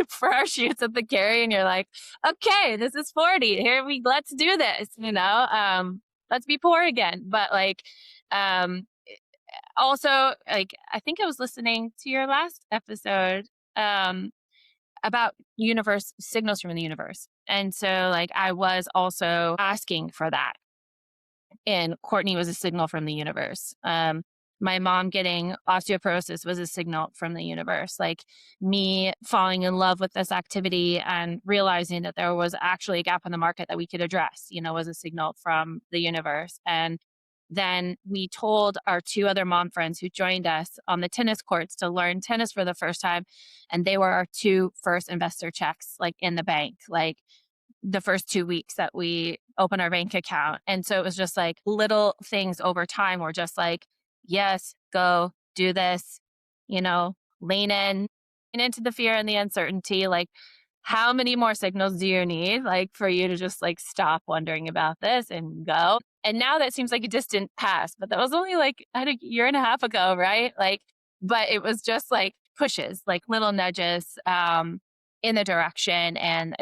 for our shoots at the Carry. And you're like, okay, this is 40. Let's do this, let's be poor again. But like, also, like, I think I was listening to your last episode about universe signals from the universe. And so like I was also asking for that. And Cortney was a signal from the universe. My mom getting osteoporosis was a signal from the universe. Like, me falling in love with this activity and realizing that there was actually a gap in the market that we could address, was a signal from the universe. And then we told our two other mom friends who joined us on the tennis courts to learn tennis for the first time. And they were our two first investor checks, like in the bank, like the first 2 weeks that we opened our bank account. And so it was just like little things over time were just like, yes, go do this, lean in and into the fear and the uncertainty. Like, how many more signals do you need, like, for you to just like stop wondering about this and go? And now that seems like a distant past, but that was only like a year and a half ago, right? Like, but it was just like pushes, like little nudges in the direction. And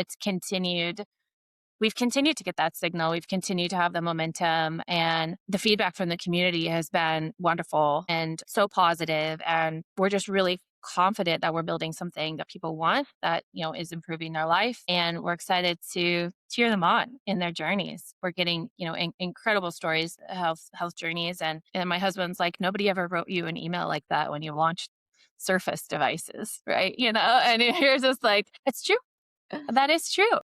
we've continued to get that signal. We've continued to have the momentum, and the feedback from the community has been wonderful and so positive. And we're just really confident that we're building something that people want, that, is improving their life. And we're excited to cheer them on in their journeys. We're getting, incredible stories, health journeys. And my husband's like, nobody ever wrote you an email like that when you launched Surface devices, right? And here's just like, it's true. That is true.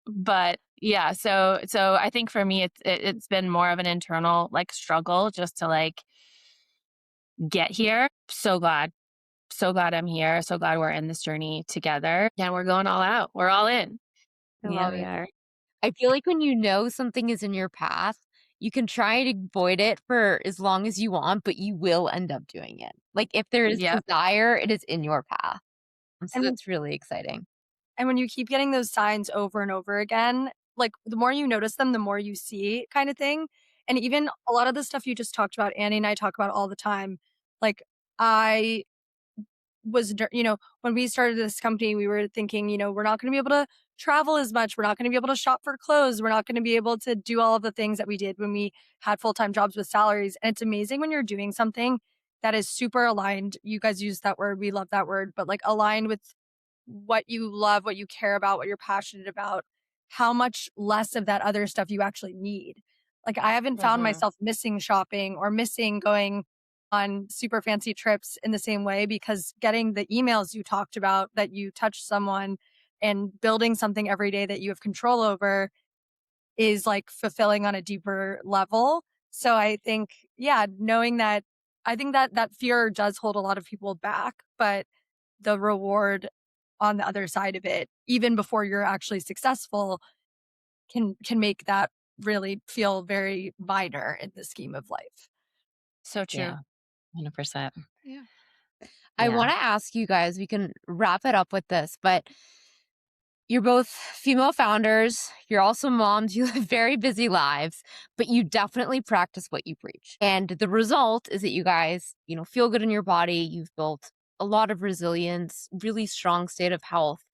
But yeah, so I think for me, it's been more of an internal like struggle just to like get here. So glad I'm here. So glad we're in this journey together, and we're going all out. We're all in. Love we it. are. I feel like when you know something is in your path, you can try to avoid it for as long as you want, but you will end up doing it. Like, if there is Yep. desire, it is in your path. So And- that's really exciting. And when you keep getting those signs over and over again, like the more you notice them, the more you see, kind of thing. And even a lot of the stuff you just talked about, Annie and I talk about all the time. Like, I was, when we started this company, we were thinking, we're not going to be able to travel as much. We're not going to be able to shop for clothes. We're not going to be able to do all of the things that we did when we had full-time jobs with salaries. And it's amazing when you're doing something that is super aligned. You guys use that word. We love that word, but like aligned with what you love, what you care about, what you're passionate about, how much less of that other stuff you actually need. Like, I haven't found Mhm. myself missing shopping or missing going on super fancy trips in the same way, because getting the emails you talked about that you touch someone and building something every day that you have control over is like fulfilling on a deeper level. So I think, yeah, knowing that, I think that that fear does hold a lot of people back, but the reward on the other side of it, even before you're actually successful, can make that really feel very minor in the scheme of life. So true. Yeah, 100%. Yeah. I Yeah. want to ask you guys, we can wrap it up with this, but you're both female founders. You're also moms. You live very busy lives, but you definitely practice what you preach. And the result is that you guys, feel good in your body. You've built a lot of resilience, really strong state of health.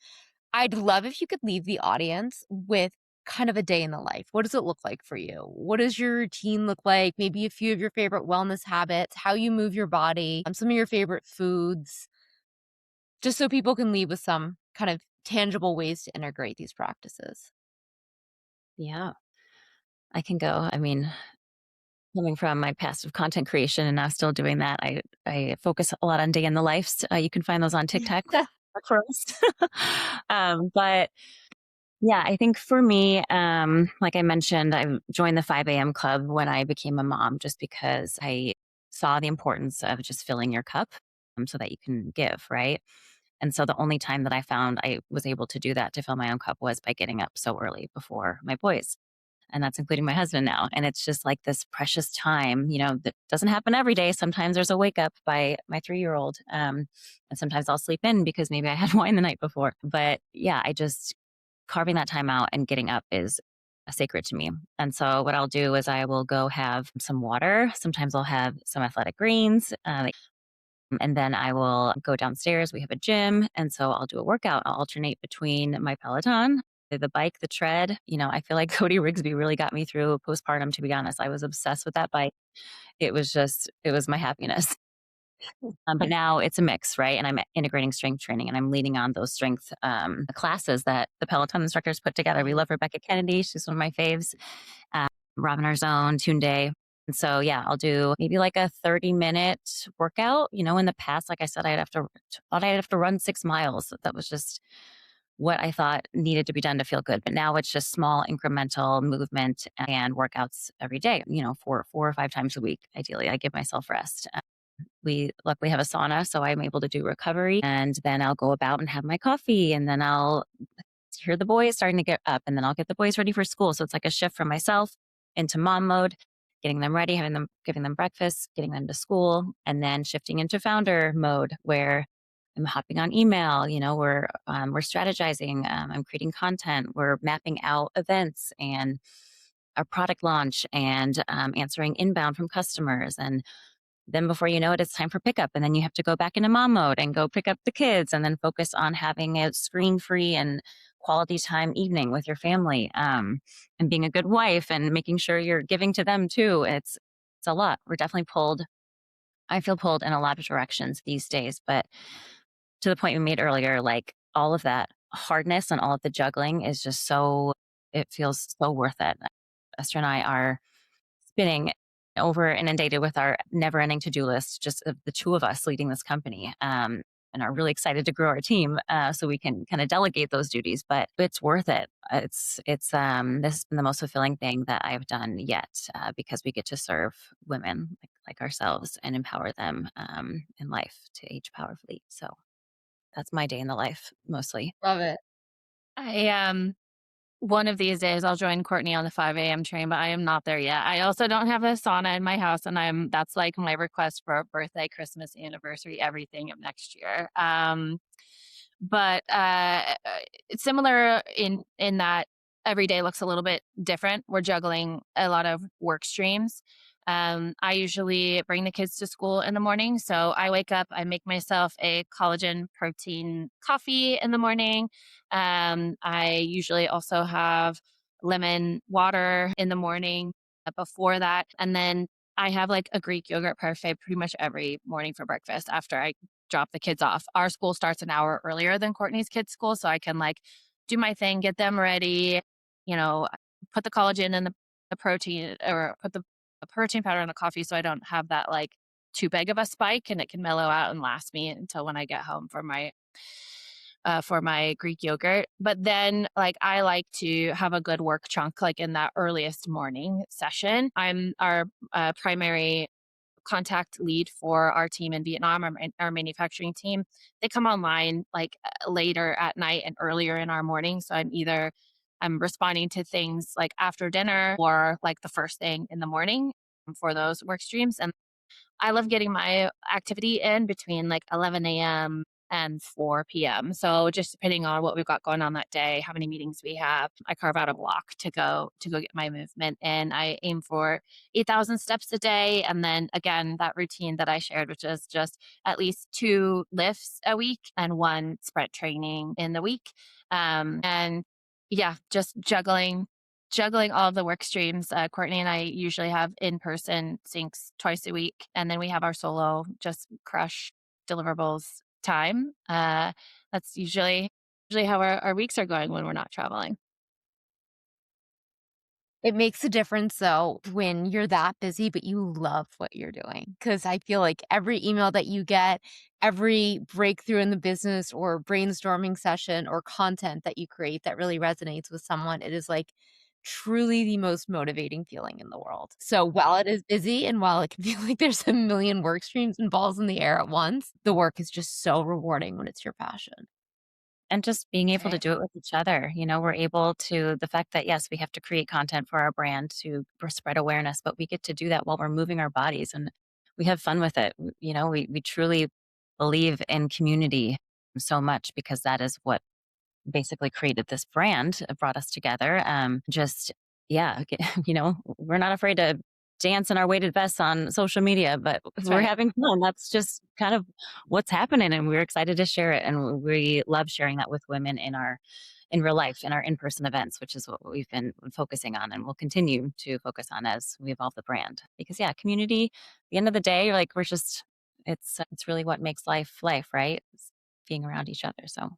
I'd love if you could leave the audience with kind of a day in the life. What does it look like for you? What does your routine look like? Maybe a few of your favorite wellness habits, how you move your body, some of your favorite foods, just so people can leave with some kind of tangible ways to integrate these practices. Yeah, I can go. I mean, coming from my past of content creation and now still doing that, I focus a lot on day in the lives. You can find those on TikTok for us. But yeah, I think for me, like I mentioned, I joined the 5 a.m. club when I became a mom, just because I saw the importance of just filling your cup so that you can give, right? And so the only time that I found I was able to do that to fill my own cup was by getting up so early before my boys. And that's including my husband now. And it's just like this precious time, that doesn't happen every day. Sometimes there's a wake up by my 3-year-old. And sometimes I'll sleep in because maybe I had wine the night before. But yeah, I just carving that time out and getting up is sacred to me. And so what I'll do is I will go have some water. Sometimes I'll have some athletic greens. And then I will go downstairs. We have a gym. And so I'll do a workout. I'll alternate between my Peloton, the bike, the tread. I feel like Cody Rigsby really got me through postpartum, to be honest. I was obsessed with that bike. It was my happiness. But now it's a mix, right? And I'm integrating strength training and I'm leaning on those strength classes that the Peloton instructors put together. We love Rebecca Kennedy. She's one of my faves. Uh, Robin Arzón, Tunde. And so, yeah, I'll do maybe like a 30-minute workout. In the past, like I said, thought I'd have to run 6 miles. That was just what I thought needed to be done to feel good. But now it's just small incremental movement and workouts every day, 4 or 5 times a week. Ideally, I give myself rest. We luckily have a sauna, so I'm able to do recovery. And then I'll go about and have my coffee. And then I'll hear the boys starting to get up. And then I'll get the boys ready for school. So it's like a shift from myself into mom mode, getting them ready, giving them breakfast, getting them to school, and then shifting into founder mode where I'm hopping on email. We're strategizing. I'm creating content. We're mapping out events and our product launch and answering inbound from customers. And then before you know it, it's time for pickup. And then you have to go back into mom mode and go pick up the kids and then focus on having a screen free and quality time evening with your family, and being a good wife and making sure you're giving to them too. It's a lot. We're definitely pulled. I feel pulled in a lot of directions these days, but to the point we made earlier, like all of that hardness and all of the juggling is just it feels so worth it. Esther and I are spinning over inundated with our never ending to do list, just of the two of us leading this company. And are really excited to grow our team so we can kind of delegate those duties, but it's worth it. This has been the most fulfilling thing that I've done yet because we get to serve women like ourselves and empower them in life to age powerfully. So that's my day in the life mostly. Love it. I One of these days I'll join Courtney on the 5 a.m. train, but I am not there yet. I also don't have a sauna in my house, and that's like my request for a birthday, Christmas, anniversary, everything of next year. But it's similar in that every day looks a little bit different. We're juggling a lot of work streams. I usually bring the kids to school in the morning. So I wake up, I make myself a collagen protein coffee in the morning. I usually also have lemon water in the morning before that. And then I have like a Greek yogurt parfait pretty much every morning for breakfast after I drop the kids off. Our school starts an hour earlier than Courtney's kids' school, so I can like do my thing, get them ready, you know, put the collagen in the protein or put the protein powder in the coffee so I don't have that like too big of a spike and it can mellow out and last me until when I get home for my Greek yogurt. But then, like, I like to have a good work chunk, like in that earliest morning session. I'm our primary contact lead for our team in Vietnam, our manufacturing team. They come online like later at night and earlier in our morning. So I'm responding to things like after dinner or like the first thing in the morning for those work streams. And I love getting my activity in between like 11 a.m. and 4 p.m. So just depending on what we've got going on that day, how many meetings we have, I carve out a block to go get my movement in. I aim for 8,000 steps a day. And then again, that routine that I shared, which is just at least 2 lifts a week and 1 sprint training in the week. And yeah, just juggling all of the work streams. Courtney and I usually have in-person syncs twice a week, and then we have our solo just crush deliverables time. That's usually how our weeks are going when we're not traveling. It makes a difference though when you're that busy, but you love what you're doing. Cause I feel like every email that you get, every breakthrough in the business or brainstorming session or content that you create that really resonates with someone, it is like truly the most motivating feeling in the world. So while it is busy and while it can feel like there's a million work streams and balls in the air at once, the work is just so rewarding when it's your passion. And just being able to Right. do it with each other, we're able to the fact that, yes, we have to create content for our brand to spread awareness, but we get to do that while we're moving our bodies and we have fun with it. We truly believe in community so much because that is what basically created this brand, brought us together. Just, yeah, we're not afraid to dance in our weighted vests on social media, but That's we're right. having fun. That's just kind of what's happening. And we're excited to share it. And we love sharing that with women in real life, in our in-person events, which is what we've been focusing on and will continue to focus on as we evolve the brand. Because yeah, community, at the end of the day, like it's really what makes life, right? It's being around each other. So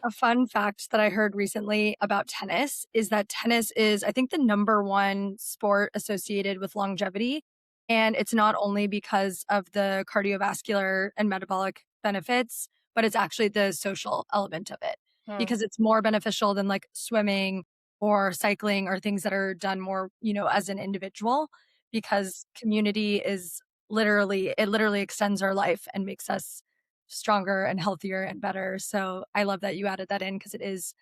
A fun fact that I heard recently about tennis is that tennis is, I think, the number one sport associated with longevity. And it's not only because of the cardiovascular and metabolic benefits, but it's actually the social element of it Hmm. because it's more beneficial than like swimming or cycling or things that are done more, as an individual because community is it literally extends our life and makes us stronger and healthier and better. So I love that you added that in because it is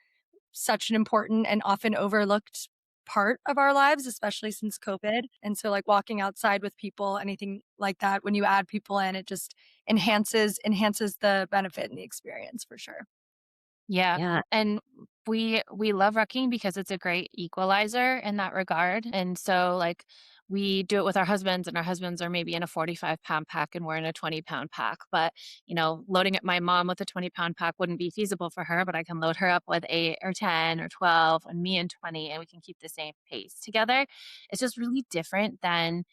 such an important and often overlooked part of our lives, especially since COVID. And so like walking outside with people, anything like that, when you add people in, it just enhances the benefit and the experience for sure. Yeah. yeah, And we love rucking because it's a great equalizer in that regard. And so like we do it with our husbands and our husbands are maybe in a 45-pound pack and we're in a 20-pound pack. But, loading up my mom with a 20-pound pack wouldn't be feasible for her, but I can load her up with 8 or 10 or 12 and me in 20 and we can keep the same pace together. It's just really different than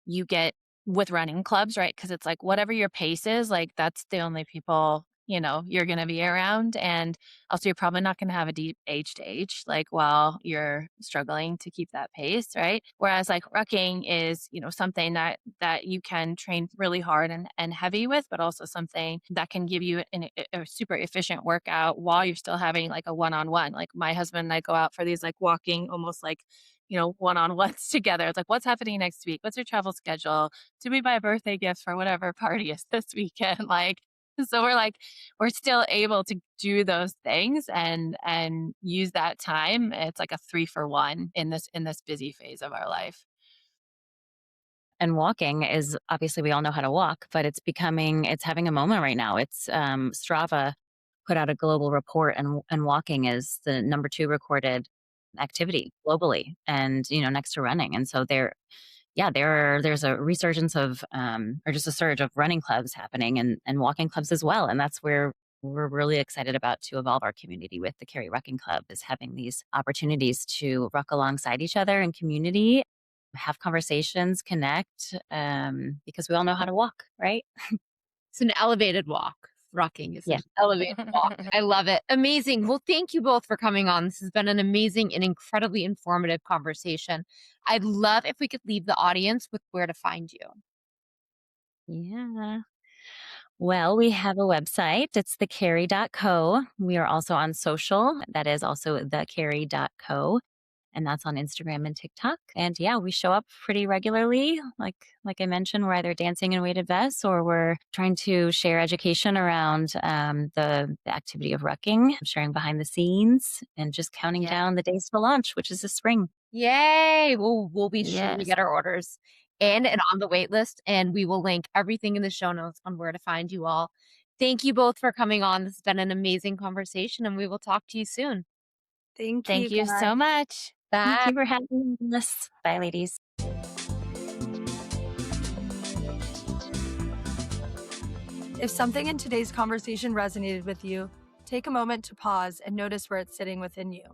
you get with running clubs, right? Because it's like whatever your pace is, like that's the only people, you're going to be around. And also, you're probably not going to have a deep age to age, like while you're struggling to keep that pace, right? Whereas like rucking is, something that you can train really hard and heavy with, but also something that can give you a super efficient workout while you're still having like a one-on-one. Like my husband and I go out for these like walking, almost like one-on-ones together. It's like, what's happening next week? What's your travel schedule? Did we buy a birthday gift for whatever party is this weekend? Like, so we're still able to do those things and use that time. It's like a 3 for 1 in this busy phase of our life. and walking is obviously we all know how to walk, but it's having a moment right now. It's Strava put out a global report, and walking is the number 2 recorded activity globally, and next to running. And so there's a resurgence of or just a surge of running clubs happening and walking clubs as well, and that's where we're really excited about to evolve our community with the Carrie Rucking Club is having these opportunities to ruck alongside each other in community, have conversations, connect, because we all know how to walk, right? It's an elevated walk. Rocking is Yeah. an elevated walk. I love it. Amazing. Well, thank you both for coming on. This has been an amazing and incredibly informative conversation. I'd love if we could leave the audience with where to find you. Yeah. Well, we have a website. It's thecarry.co. We are also on social. That is also thecarry.co. And that's on Instagram and TikTok. And yeah, we show up pretty regularly. Like I mentioned, we're either dancing in weighted vests or we're trying to share education around the activity of rucking, sharing behind the scenes, and just counting Yeah. down the days to launch, which is this spring. Yay. We'll be sure to Yes. get our orders in and on the wait list. And we will link everything in the show notes on where to find you all. Thank you both for coming on. This has been an amazing conversation, and we will talk to you soon. Thank Thank you you guys. so much. Thank Bye. you for having us. Bye, ladies. If something in today's conversation resonated with you, take a moment to pause and notice where it's sitting within you.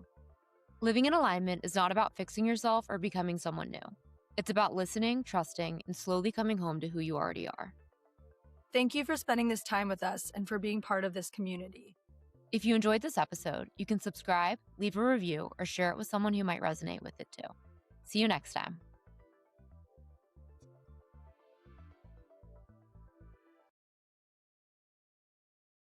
Living in alignment is not about fixing yourself or becoming someone new. It's about listening, trusting, and slowly coming home to who you already are. Thank you for spending this time with us and for being part of this community. If you enjoyed this episode, you can subscribe, leave a review, or share it with someone who might resonate with it too. See you next time.